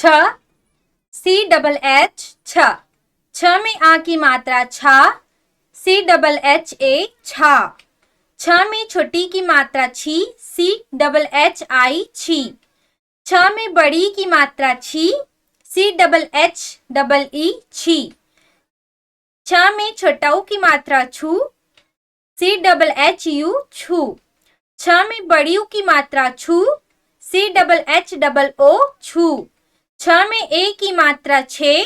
छ, c double H छ, छ में आ की मात्रा छा, सी डबल एच ए छा। छ में छोटी की मात्रा छी, सी डबल एच आई छी। छ में बड़ी की मात्रा छी, c double h double e छी। छ में छोटाऊ की मात्रा छू, सी डबल एच यू छू। छ में बड़ी की मात्रा छू, c double h double o छू। छ में ए की मात्रा छे,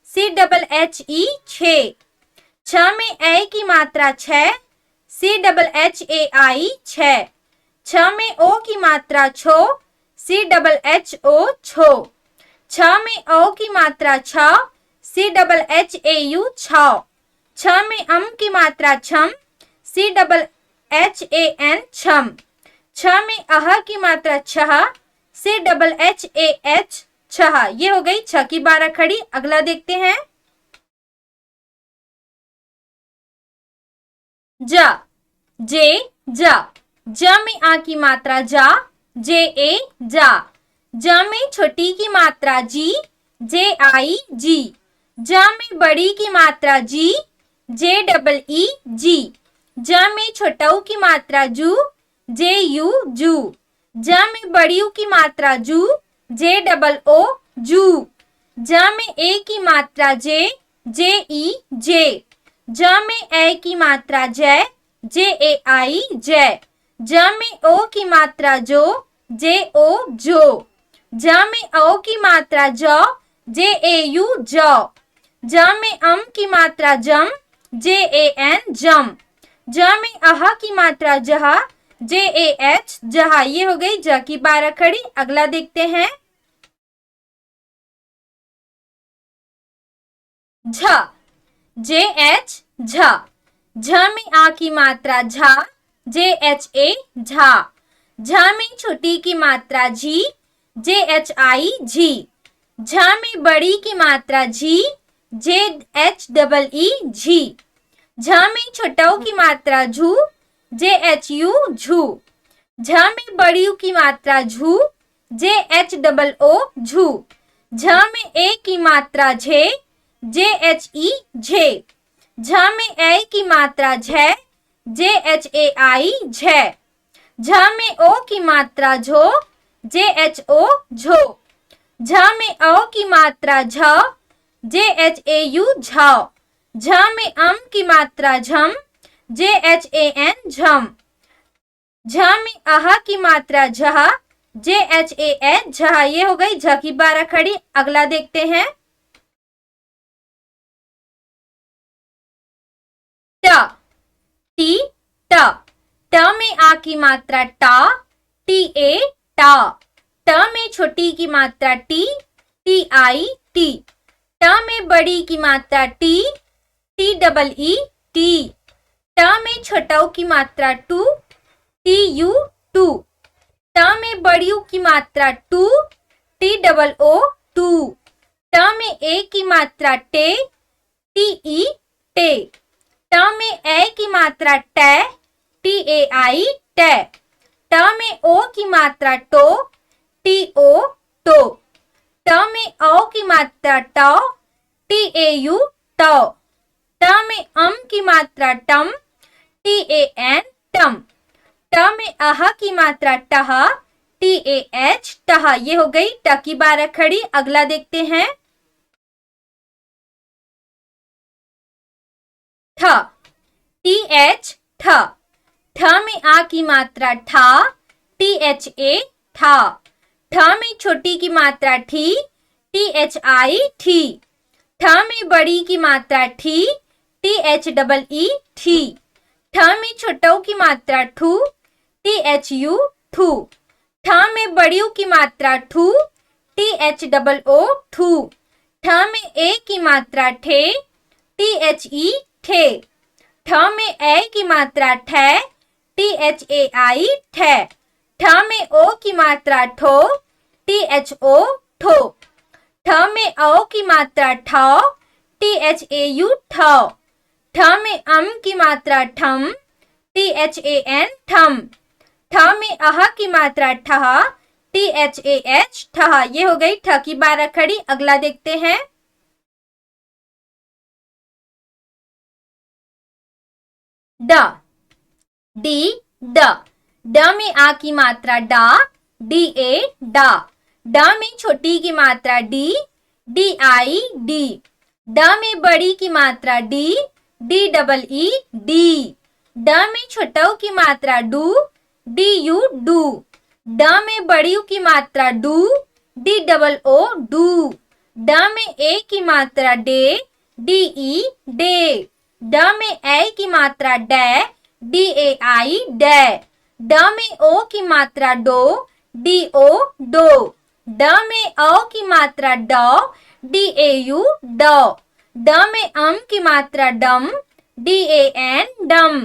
सी डबल एच ई छे। छ में ए की मात्रा छे, सी डबल एच ए आई छे। छ में ओ की मात्रा छो, सी डबल एच ओ छो। छ में ओ की मात्रा छ, c double h a u छो। छ में अम की मात्रा छम, c double h a n छम। छ में अह की मात्रा छह, c double h a h छह। ये हो गई छ की 12 खड़ी। अगला देखते हैं जा, जे जा। ज में आ की मात्रा जा, जे ए जा। ज में छोटी की मात्रा जी, जे आई जी। ज में बड़ी की मात्रा जी, जे डबल ई जी। ज में छोटाऊ की मात्रा जू, जे यू जू। ज में बड़ीऊ की मात्रा जू, जे डबल ओ जू। ज में ए की मात्रा जे, जे ई जे। ज में ए की मात्रा जय, जे ए आई जय। ज में ओ की मात्रा जो, जे ओ जो। ज में ओ की मात्रा जो, जे ए यू जो। ज में अम की मात्रा जम, जे ए एन जम। ज में अह की मात्रा जह, जे ए एच जहा। ये हो गई ज की 12 खड़ी। अगला देखते हैं झ, जे एच झ। झ में आ की मात्रा झा, जे एच ए झा। झ में छोटी की मात्रा झी, जे एच आई झी। झ में बड़ी की मात्रा झी, जे एच डबल ई झी। झ में छोटाऊ की मात्रा झू, जे एच यू झू। झ में बड़ी की मात्रा झू, जे एच डबल ओ झू। झ में ए की मात्रा झे, जे एच ई झे। झ में ए की मात्रा झे, जे एच ए आई झे। झ में ओ की मात्रा झो, जे एच ओ झो। झ में ओ की मात्रा झ, जे एच ए यू झ। झ में अम की मात्रा झम, जे एच ए एन झम। झ में अह की मात्रा झह, जे एच ए एच झह। ये हो गई झ की 12 खड़ी। अगला देखते हैं ट, टी ट। ट में आ की मात्रा टा, टी ए टा। ट में छोटी की मात्रा टी, टी आई टी। ट में बड़ी की मात्रा T, T double E T. ट में छोटाऊ की मात्रा टू, टी यू टू। ट में बड़ीऊ की मात्रा टू, टी डबल ओ टू। ट में ए की मात्रा टे, टी ई टे। ट में ए की मात्रा टे, टी ए आई टे। ट में ओ की मात्रा टो, टी ओ टो। ट में ओ की मात्रा टो, टी ए यू टो। ट में अम की मात्रा टम, टी ए एन टम। ट में अह की मात्रा टह, टी ए एच टह। ये हो गई ट की 12 खड़ी। अगला देखते हैं ठ, टी एच ठ। ठ में आ की मात्रा ठा, टी एच ए ठा। ठ में छोटी की मात्रा ठी, टी एच आई ठी। ठ में बड़ी की मात्रा ठी, टी एच डबल ई ठी। ठ में छोटाऊ की मात्रा ठू, टी एच यू ठू। ठ में बड़ीऊ की मात्रा ठू, टी एच डबल ओ ठू। ठ में ए की मात्रा ठे, टी एच ई ठे। ठ में ए की मात्रा ठे, टी एच ए आई ठे। ठ में ओ की मात्रा ठो, टी एच ओ ठो। ठ में ओ की मात्रा ठो, टी एच ए यू ठो। ठ में अम की मात्रा ठम, टी एच ए एन ठम। ठ में अह की मात्रा ठह, THAH ठह। ये हो गई ठ की 12 खड़ी। अगला देखते हैं ड डी ड। ड में आ की मात्रा डा, DA डा। ड में छोटी की मात्रा डी, DI डी। ड में बड़ी की मात्रा डी, DEE डी। ड में छोटा की मात्रा डू, DU डू। ड में बड़ी की मात्रा डू, DOO डू। ड में ए की मात्रा डे, DE डे। ड में ए की मात्रा डै, DAI डै। ड में ओ की मात्रा डो, DO डो। ड में औ की मात्रा डौ, DAU डौ। ड में अम की मात्रा डम, DAN डम।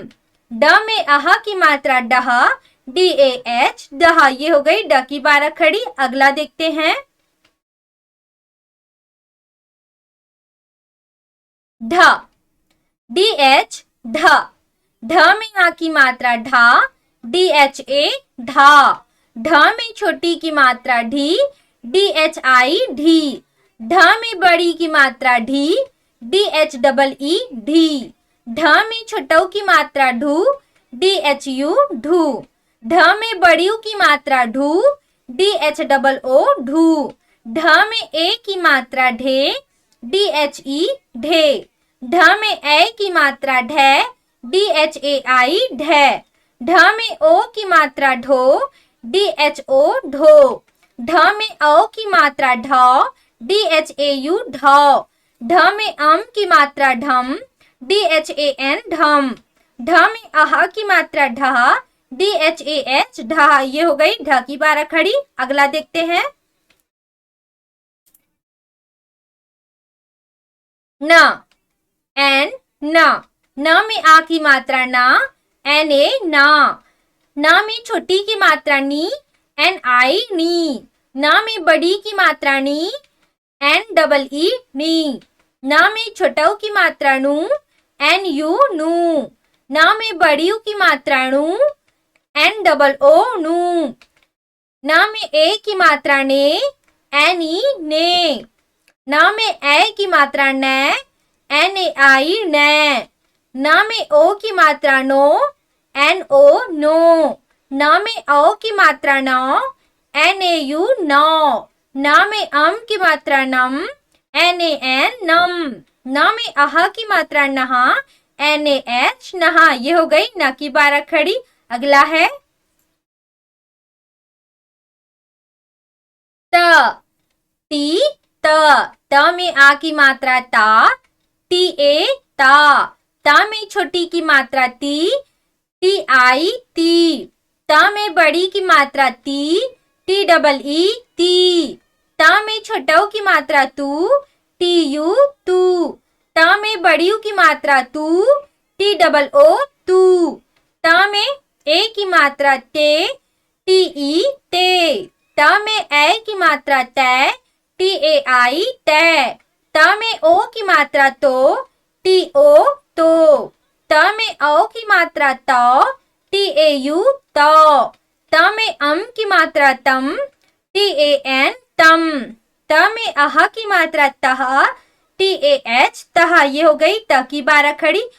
ड में अह की मात्रा डह, DAH डह। ये हो गई ड की 12 खड़ी। अगला देखते हैं ढ DH ढ। ढ में आ की मात्रा ढा, DHA ढा। ढ में छोटी की मात्रा ढी, DHI ढी। ढ में बड़ी की मात्रा ढी, DHEE ढी। ढ में छोटों की मात्रा ढू, DHU ढू। ढ में बड़ियों की मात्रा ढू, DHOO ढू। ढ में ए की मात्रा ढे, DHE ढे। ढ में ए की मात्रा ढै, DHAI ढै। ढ में ओ की मात्रा ढो, DHO ढो। ढ में औ की मात्रा ढौ, DHAU ढौ। ढ में अम की मात्रा ढम, DHAN ढम। ढ में अह की मात्रा ढह, DHAH ढह। ये हो गई ढ की 12 खड़ी। अगला देखते हैं न एन न। न में आ की मात्रा ना, NA ना। न में छोटी की मात्रा नी, NI नी। न में बड़ी की मात्रा नी, NEE नी। न में छोटों की मात्रा नू, NU नू। न में बड़ियों की मात्रा नू, NOO नू। न में ए की मात्रा ने, NE ने। न में ए की मात्रा नै, NAI नै। न में ओ की मात्रा नो, NO नो। न में औ की मात्रा नौ, NAU नौ। न में अम की मात्रा नम, NAN नम। न में अह की मात्रा नहा, NAH नहा। ये हो गई न की 12 खड़ी। अगला है त टी त। त में आ की मात्रा ता, TA ता। ता में छोटी की मात्रा ती, TI ती। ता में बड़ी की मात्रा ती, TEE ती। ता में छोटों की मात्रा तू, TU तू। ता में बड़ियों की मात्रा तू, TOO तू। ता में ए की मात्रा ते, TE ते। ता में ए की मात्रा तै, TAI तै। ता में ओ की मात्रा तो, TO तो। ता में औ की मात्रा तौ, TAU तौ। ता में अम की मात्रा तम, TAN तम। ता में अह की मात्रा तह, TAH तह। ये हो गई त की 12 खड़ी।